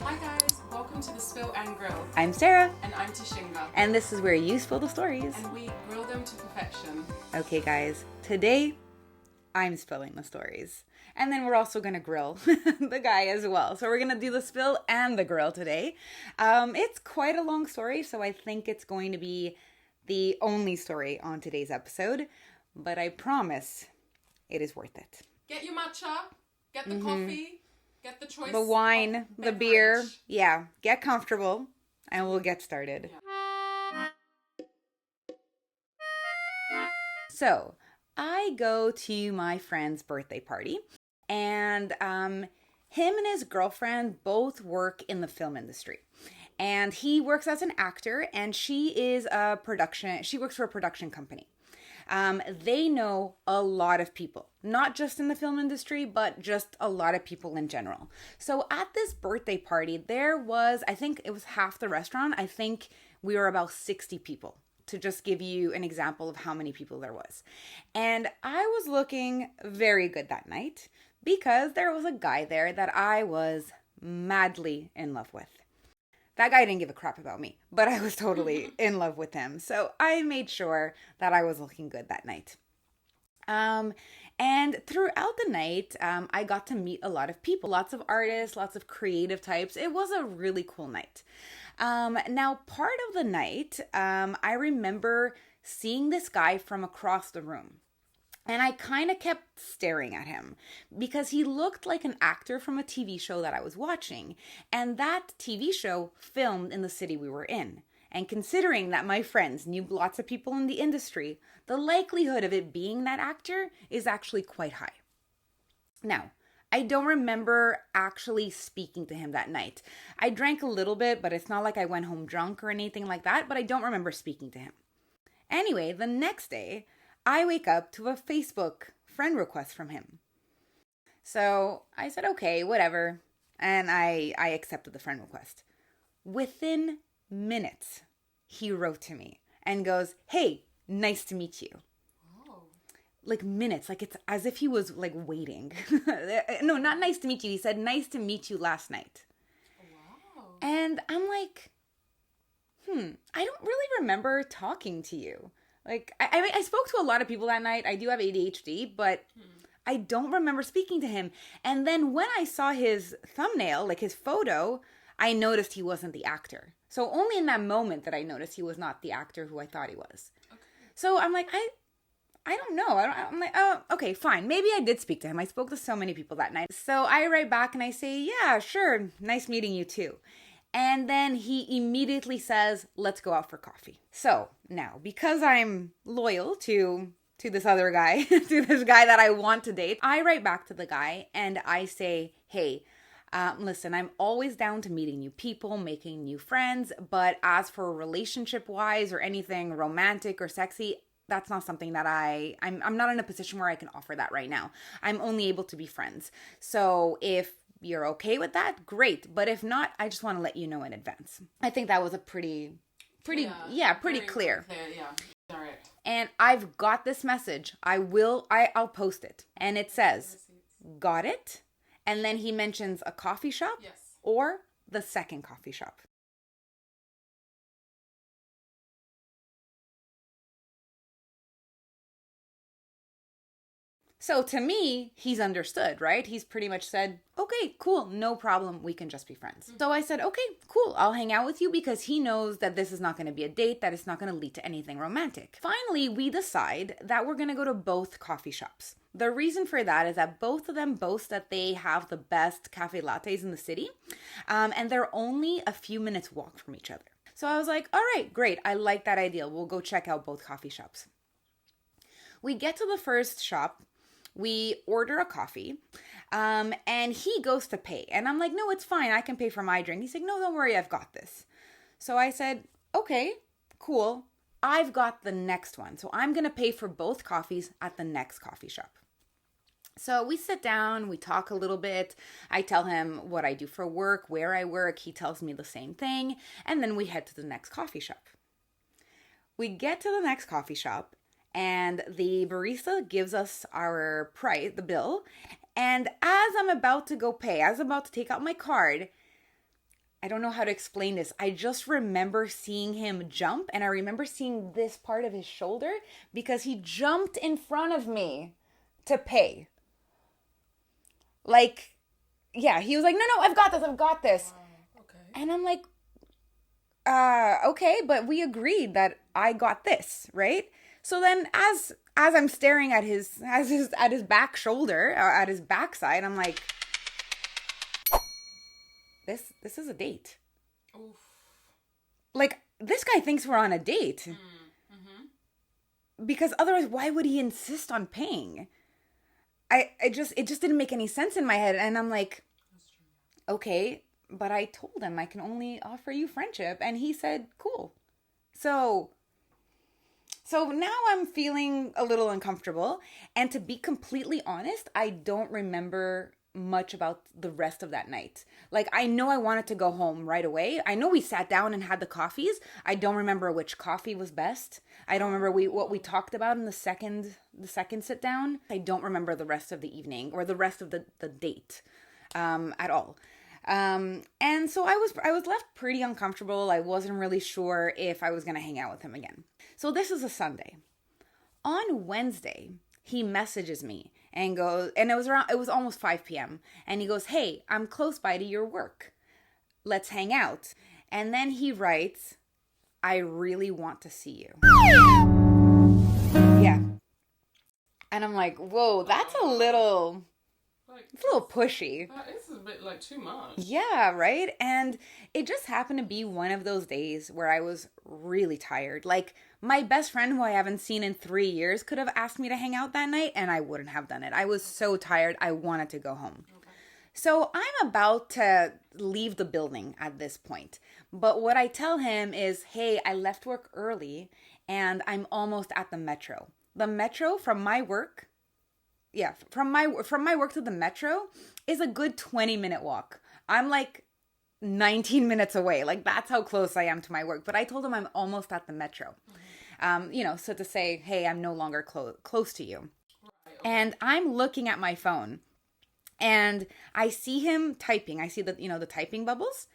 Hi guys, welcome to the Spill and Grill. I'm Sara. And I'm Tishinga. And this is where you spill the stories. And we grill them to perfection. Okay guys, today I'm spilling the stories. And then we're also going to grill the guy as well. So we're going to do the spill and the grill today. It's quite a long story, so I think it's going to be the only story on today's episode. But I promise it is worth it. Get your matcha, get the coffee, get the choice. The wine, the beverage. beer. Yeah, get comfortable and we'll get started. Yeah. So, I go to my friend's birthday party, and him and his girlfriend both work in the film industry. And he works as an actor, and she works for a production company. They know a lot of people, not just in the film industry, but just a lot of people in general. So at this birthday party, there was, I think it was half the restaurant. I think we were about 60 people, to just give you an example of how many people there was. And I was looking very good that night because there was a guy there that I was madly in love with. That guy didn't give a crap about me, but I was totally in love with him. So I made sure that I was looking good that night. And throughout the night, I got to meet a lot of people, lots of artists, lots of creative types. It was a really cool night. Now, part of the night, I remember seeing this guy from across the room. And I kind of kept staring at him because he looked like an actor from a TV show that I was watching. And that TV show filmed in the city we were in. And considering that my friends knew lots of people in the industry, the likelihood of it being that actor is actually quite high. Now, I don't remember actually speaking to him that night. I drank a little bit, but it's not like I went home drunk or anything like that, but I don't remember speaking to him. Anyway, the next day, I wake up to a Facebook friend request from him. So I said, okay, whatever. And I accepted the friend request. Within minutes, he wrote to me and goes, hey, nice to meet you. Oh. Like minutes, like it's as if he was like waiting. No, not nice to meet you. He said, nice to meet you last night. Wow. And I'm like, I don't really remember talking to you. Like, I spoke to a lot of people that night. I do have ADHD, but I don't remember speaking to him. And then when I saw his thumbnail, like his photo, I noticed he wasn't the actor. So only in that moment that I noticed he was not the actor who I thought he was. Okay. So I'm like, I don't know. I'm like, oh, okay, fine. Maybe I did speak to him. I spoke to so many people that night. So I write back and I say, yeah, sure. Nice meeting you too. And then he immediately says, let's go out for coffee. So now, because I'm loyal to this other guy, to this guy that I want to date, I write back to the guy and I say, hey, listen, I'm always down to meeting new people, making new friends. But as for relationship-wise or anything romantic or sexy, that's not something that I'm not in a position where I can offer that right now. I'm only able to be friends. So if you're okay with that, great. But if not, I just want to let you know in advance. I think that was a pretty clear. Clear, yeah. Direct. And I've got this message. I'll post it. And it says, got it? And then he mentions a coffee shop. Yes. Or the second coffee shop. So to me, he's understood, right? He's pretty much said, okay, cool, no problem, we can just be friends. So I said, okay, cool, I'll hang out with you because he knows that this is not going to be a date, that it's not going to lead to anything romantic. Finally, we decide that we're going to go to both coffee shops. The reason for that is that both of them boast that they have the best cafe lattes in the city, and they're only a few minutes walk from each other. So I was like, all right, great, I like that idea. We'll go check out both coffee shops. We get to the first shop. We order a coffee, and he goes to pay. And I'm like, no, it's fine. I can pay for my drink. He's like, no, don't worry. I've got this. So I said, okay, cool. I've got the next one. So I'm going to pay for both coffees at the next coffee shop. So we sit down, we talk a little bit. I tell him what I do for work, where I work. He tells me the same thing. And then we head to the next coffee shop. We get to the next coffee shop. And the barista gives us our price, the bill. And as I'm about to go pay, as I'm about to take out my card, I don't know how to explain this. I just remember seeing him jump, and I remember seeing this part of his shoulder because he jumped in front of me to pay. Like, yeah, he was like, no, I've got this. Okay. And I'm like, okay, but we agreed that I got this, right? So then as I'm staring at his back shoulder, at his backside, I'm like, this is a date. Oof. Like, this guy thinks we're on a date. Because otherwise, why would he insist on paying? It just didn't make any sense in my head. And I'm like, okay, but I told him I can only offer you friendship. And he said, cool. So now I'm feeling a little uncomfortable. And to be completely honest, I don't remember much about the rest of that night. Like, I know I wanted to go home right away. I know we sat down and had the coffees. I don't remember which coffee was best. I don't remember what we talked about in the second sit down. I don't remember the rest of the evening or the rest of the date at all. And so I was left pretty uncomfortable. I wasn't really sure if I was going to hang out with him again. So this is a Sunday. On Wednesday, he messages me and goes, and it was almost 5 p.m. And he goes, hey, I'm close by to your work. Let's hang out. And then he writes, I really want to see you. Yeah. And I'm like, whoa, that's a little pushy. That is a bit like too much. Yeah, right? And it just happened to be one of those days where I was really tired. Like, my best friend, who I haven't seen in 3 years, could have asked me to hang out that night, and I wouldn't have done it. I was so tired. I wanted to go home. Okay. So I'm about to leave the building at this point. But what I tell him is, hey, I left work early, and I'm almost at the metro. The metro from my work... Yeah, from my work to the metro is a good 20-minute walk. I'm like 19 minutes away. Like, that's how close I am to my work. But I told him I'm almost at the metro. So to say, hey, I'm no longer close to you. Right, okay. And I'm looking at my phone and I see him typing. I see the typing bubbles.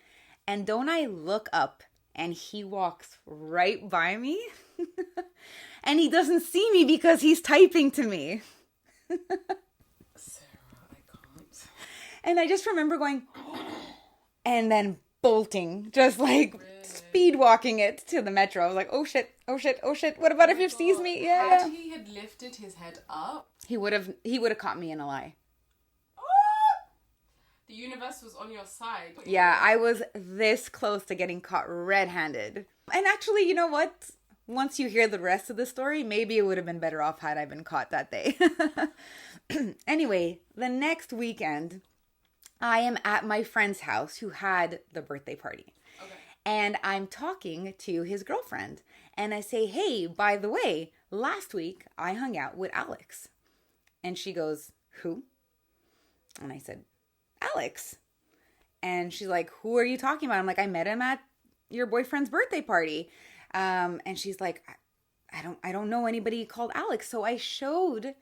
And don't I look up and he walks right by me and he doesn't see me because he's typing to me. Sarah, I can't. And I just remember going, and then bolting, just like speed walking it to the metro. I was like, oh shit. What about if he sees me? Yeah. Had he lifted his head up, he would have caught me in a lie. The universe was on your side. Yeah, I was this close to getting caught red-handed. And actually, you know what? Once you hear the rest of the story, maybe it would have been better off had I been caught that day. Anyway, the next weekend, I am at my friend's house who had the birthday party. Okay. And I'm talking to his girlfriend. And I say, hey, by the way, last week I hung out with Alex. And she goes, who? And I said, Alex. And she's like, who are you talking about? I'm like, I met him at your boyfriend's birthday party. And she's like, I don't know anybody called Alex. So I showed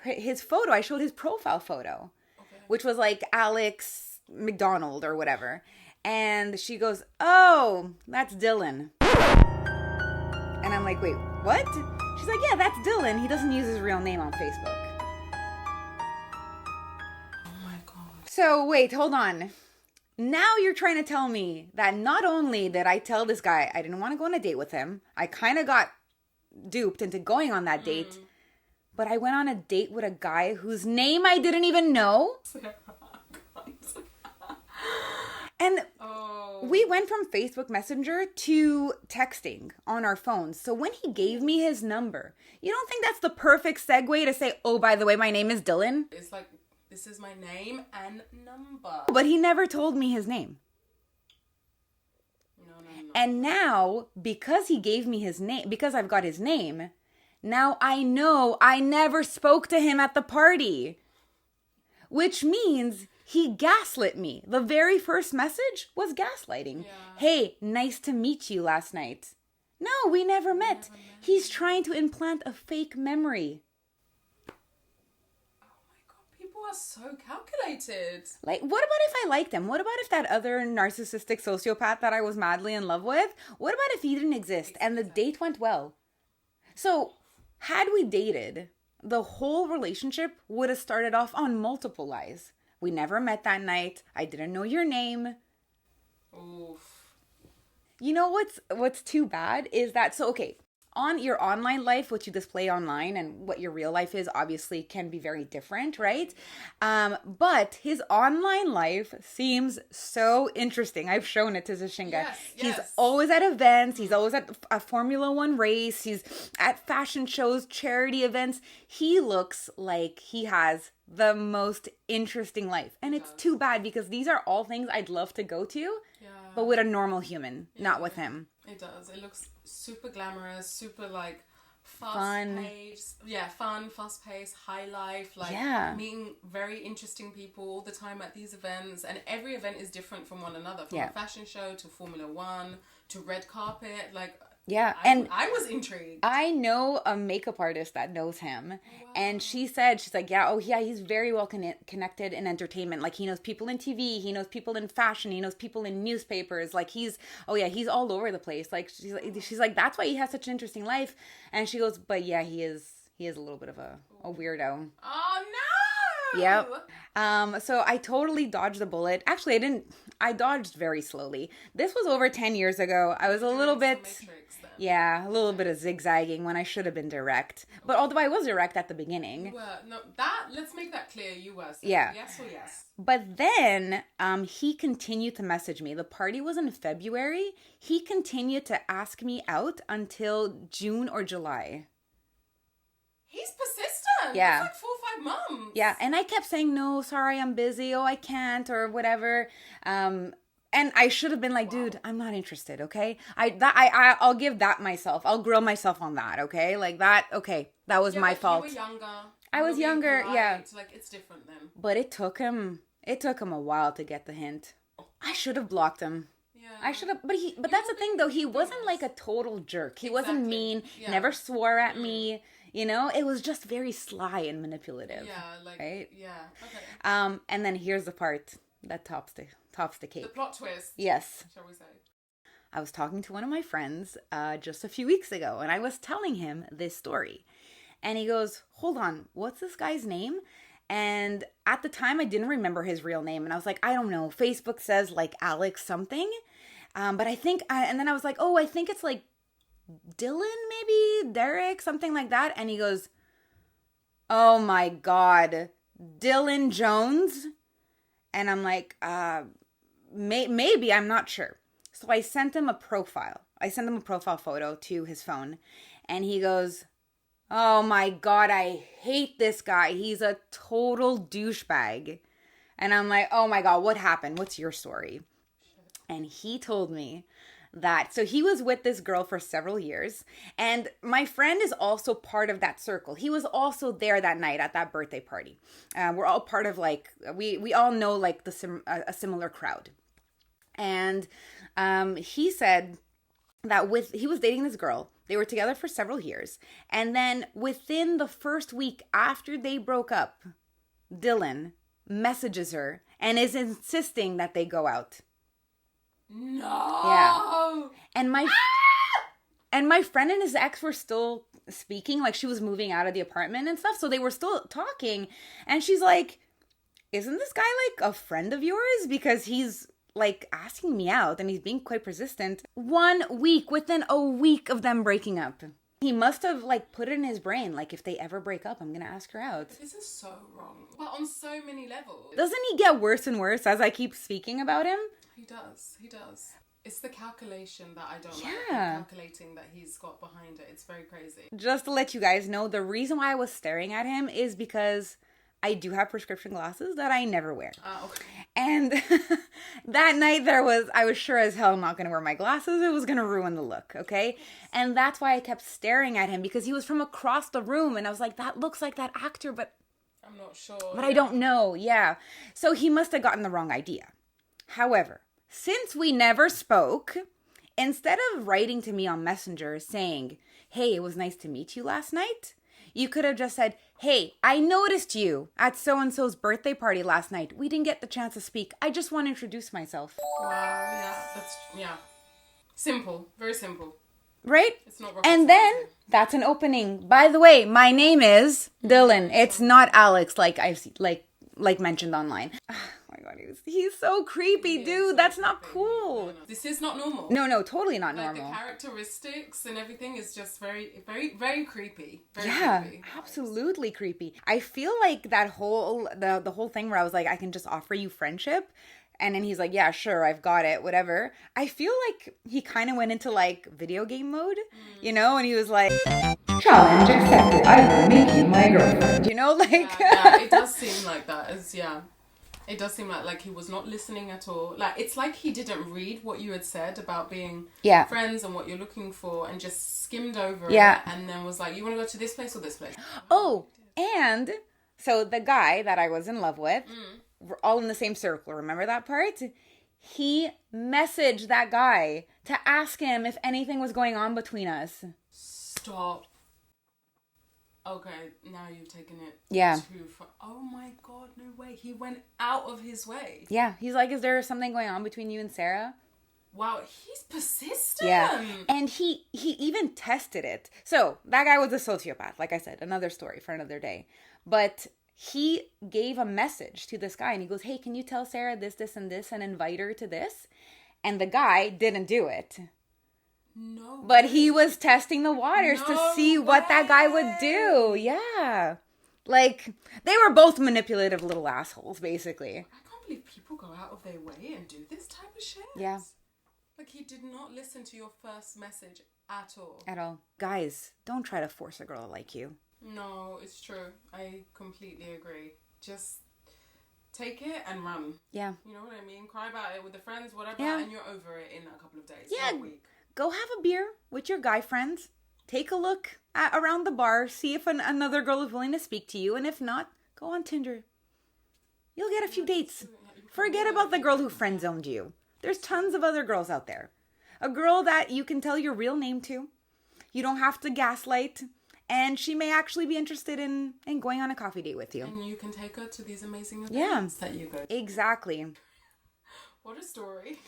his photo. I showed his profile photo, okay, which was like Alex McDonald or whatever. And she goes, oh, that's Dylan. And I'm like, wait, what? She's like, yeah, that's Dylan. He doesn't use his real name on Facebook. Oh my God. So wait, hold on. Now you're trying to tell me that not only did I tell this guy I didn't want to go on a date with him, I kind of got duped into going on that date, but I went on a date with a guy whose name I didn't even know. And we went from Facebook Messenger to texting on our phones. So when he gave me his number, you don't think that's the perfect segue to say, oh, by the way, my name is Dylan? It's like, this is my name and number. But he never told me his name. No. And now, because he gave me his name, because I've got his name, now I know I never spoke to him at the party. Which means he gaslit me. The very first message was gaslighting. Yeah. Hey, nice to meet you last night. No, we never met. He's trying to implant a fake memory. Oh my God, people are so calculated. Like, what about if I liked him? What about if that other narcissistic sociopath that I was madly in love with, what about if he didn't exist and the date went well? So, had we dated, the whole relationship would have started off on multiple lies. We never met that night. I didn't know your name. Oof. You know what's too bad is that, so okay, on your online life, what you display online and what your real life is obviously can be very different, right? But his online life seems so interesting. I've shown it to Zashinga. Yes. He's always at events. He's always at a Formula One race. He's at fashion shows, charity events. He looks like he has the most interesting life. And it's too bad because these are all things I'd love to go to, but with a normal human, not with him. It does. It looks super glamorous, super like fast-paced. Yeah, fun, fast-paced, high life. Like meeting very interesting people all the time at these events. And every event is different from one another. From a fashion show to Formula One to red carpet. Like, I was intrigued. I know a makeup artist that knows him. And she's like, he's very well connected in entertainment. Like, he knows people in TV, he knows people in fashion, he knows people in newspapers. Like, he's all over the place. Like, she's like, that's why he has such an interesting life. And she goes, but yeah, he is a little bit of a weirdo. Oh, no! Yep. So I totally dodged the bullet. Actually, I dodged very slowly. This was over 10 years ago. I was a little bit... Yeah, a little bit of zigzagging when I should have been direct. But although I was direct at the beginning. You were. No, let's make that clear. You were. So yes or yes. But then he continued to message me. The party was in February. He continued to ask me out until June or July. He's persistent. Yeah. It's like 4 or 5 months. Yeah, and I kept saying, no, sorry, I'm busy. Oh, I can't, or whatever. And I should have been like, dude, I'm not interested, okay? I'll give that myself. I'll grill myself on that, okay? Like that, okay, that was my fault. You were younger. I was younger, yeah. Like, it's different then. But it took him a while to get the hint. I should have blocked him. Yeah. I should have, but that's the thing though. He wasn't like a total jerk. He wasn't mean, never swore at me. You know, it was just very sly and manipulative. Yeah, like, right? Yeah, okay. And then here's the part that tops the cake. The plot twist. Yes. Shall we say? I was talking to one of my friends just a few weeks ago, and I was telling him this story. And he goes, hold on, what's this guy's name? And at the time, I didn't remember his real name. And I was like, I don't know. Facebook says like Alex something. But I think, and then I was like, oh, I think it's like Dylan, maybe Derek, something like that. And he goes, oh my God, Dylan Jones. And I'm like, maybe, I'm not sure. So I sent him a profile. I sent him a profile photo to his phone. And he goes, oh my God, I hate this guy. He's a total douchebag. And I'm like, oh my God, what happened? What's your story? And he told me that, so he was with this girl for several years. And my friend is also part of that circle. He was also there that night at that birthday party. We're all part of like, we all know like a similar crowd. And he said that he was dating this girl. They were together for several years. And then within the first week after they broke up, Dylan messages her and is insisting that they go out. No. Yeah. And my friend and his ex were still speaking. Like, she was moving out of the apartment and stuff. So they were still talking. And she's like, isn't this guy like a friend of yours? Because he's like asking me out and he's being quite persistent. 1 week, within a week of them breaking up. He must have like put it in his brain, like, if they ever break up, I'm going to ask her out. This is so wrong. But on so many levels. Doesn't he get worse and worse as I keep speaking about him? He does. It's the calculation that I don't like. The calculating that he's got behind it. It's very crazy. Just to let you guys know, the reason why I was staring at him is because I do have prescription glasses that I never wear. Oh, okay. And that night I was sure as hell not going to wear my glasses. It was going to ruin the look, okay? And that's why I kept staring at him, because he was from across the room. And I was like, that looks like that actor, but I'm not sure. But I don't know, yeah. So he must have gotten the wrong idea. However, since we never spoke, instead of writing to me on Messenger saying, hey, it was nice to meet you last night, you could have just said, hey, I noticed you at so-and-so's birthday party last night. We didn't get the chance to speak. I just want to introduce myself. Wow, yeah, yeah. Simple, very simple. Right? It's not rocket and then science. That's an opening. By the way, my name is Dylan. It's not Alex like I've like mentioned online. Oh my god, he's so creepy, dude. So that's not cool. No. This is not normal. No, totally not like normal. The characteristics and everything is just very, very, very creepy. Very creepy. Absolutely creepy. I feel like that whole the whole thing where I was like, I can just offer you friendship. And then he's like, yeah, sure, I've got it, whatever. I feel like he kind of went into like video game mode, you know? And he was like, challenge accepted. I will make you my girlfriend. You know, like... yeah, it does seem like that. It does seem like he was not listening at all. Like, it's like he didn't read what you had said about being friends and what you're looking for and just skimmed over it and then was like, you want to go to this place or this place? Oh, and so the guy that I was in love with... We're all in the same circle. Remember that part? He messaged that guy to ask him if anything was going on between us. Stop. Okay, now you've taken it too far. Oh my god, no way. He went out of his way. Yeah, he's like, is there something going on between you and Sara? Wow, he's persistent. Yeah, and he even tested it. So, that guy was a sociopath. Like I said, another story for another day. But... he gave a message to this guy and he goes, hey, can you tell Sara this, and this and invite her to this? And the guy didn't do it. No. But he was testing the waters to see what that guy would do. Yeah. Like, they were both manipulative little assholes, basically. I can't believe people go out of their way and do this type of shit. Yeah. Like, he did not listen to your first message at all. At all. Guys, don't try to force a girl like you. No, it's true. I completely agree. Just take it and run. Yeah. You know what I mean? Cry about it with the friends, whatever, and you're over it in a couple of days. Yeah. Or a week. Go have a beer with your guy friends. Take a look around the bar. See if another girl is willing to speak to you. And if not, go on Tinder. You'll get a few dates. Forget about the girl who friend-zoned you. There's tons of other girls out there. A girl that you can tell your real name to. You don't have to gaslight. And she may actually be interested in going on a coffee date with you. And you can take her to these amazing events that you go to. Exactly. What a story.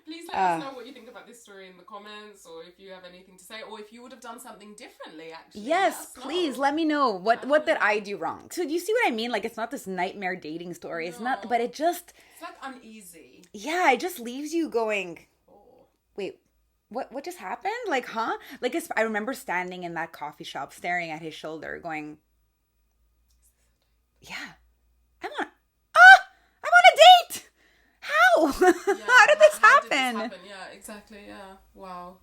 Please let us know what you think about this story in the comments, or if you have anything to say, or if you would have done something differently, actually. Yes, please let me know. What did I do wrong? So do you see what I mean? Like, it's not this nightmare dating story. It's not, but it just... It's like uneasy. Yeah, it just leaves you going, wait, what just happened? Like, huh? Like, I remember standing in that coffee shop, staring at his shoulder, going, yeah, I'm on a date! How? How did this happen? Yeah, exactly, yeah. Wow.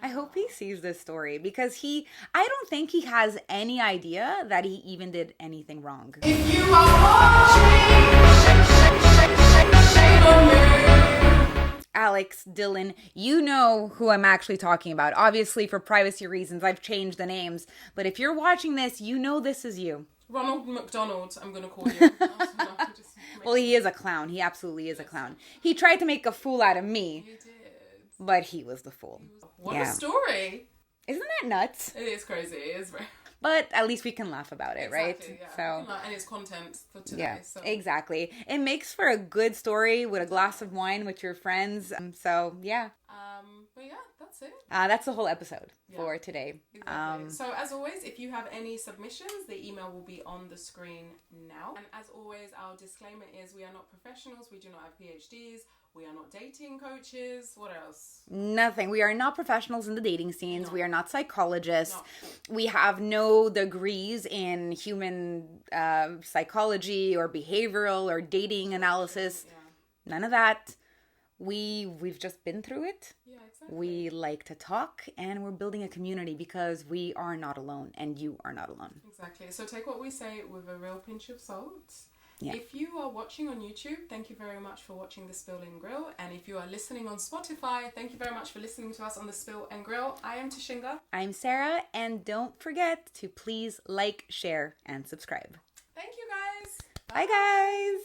I hope he sees this story, because I don't think he has any idea that he even did anything wrong. If you are watching, shame on you. Alex, Dylan, you know who I'm actually talking about. Obviously, for privacy reasons, I've changed the names. But if you're watching this, you know this is you. Ronald McDonald, I'm going to call you. Well, he is a clown. He absolutely is a clown. He tried to make a fool out of me. He did. But he was the fool. What a story. Isn't that nuts? It is crazy. It is very... But at least we can laugh about it, exactly, right? Yeah. So, and it's content for today. Yeah, so. Exactly. It makes for a good story with a glass of wine with your friends. So, yeah. But yeah, that's it. That's the whole episode for today. Exactly. So as always, if you have any submissions, the email will be on the screen now. And as always, our disclaimer is we are not professionals. We do not have PhDs. We are not dating coaches. What else? Nothing. We are not professionals in the dating scenes. No. We are not psychologists. No. We have no degrees in human psychology or behavioral or dating analysis. Yeah. None of that. We've just been through it. Yeah, exactly. We like to talk, and we're building a community because we are not alone, and you are not alone. Exactly. So take what we say with a real pinch of salt. Yeah. If you are watching on YouTube, thank you very much for watching The Spill and Grill. And if you are listening on Spotify, thank you very much for listening to us on The Spill and Grill. I am Tashinga. I'm Sara. And don't forget to please like, share, and subscribe. Thank you, guys. Bye guys.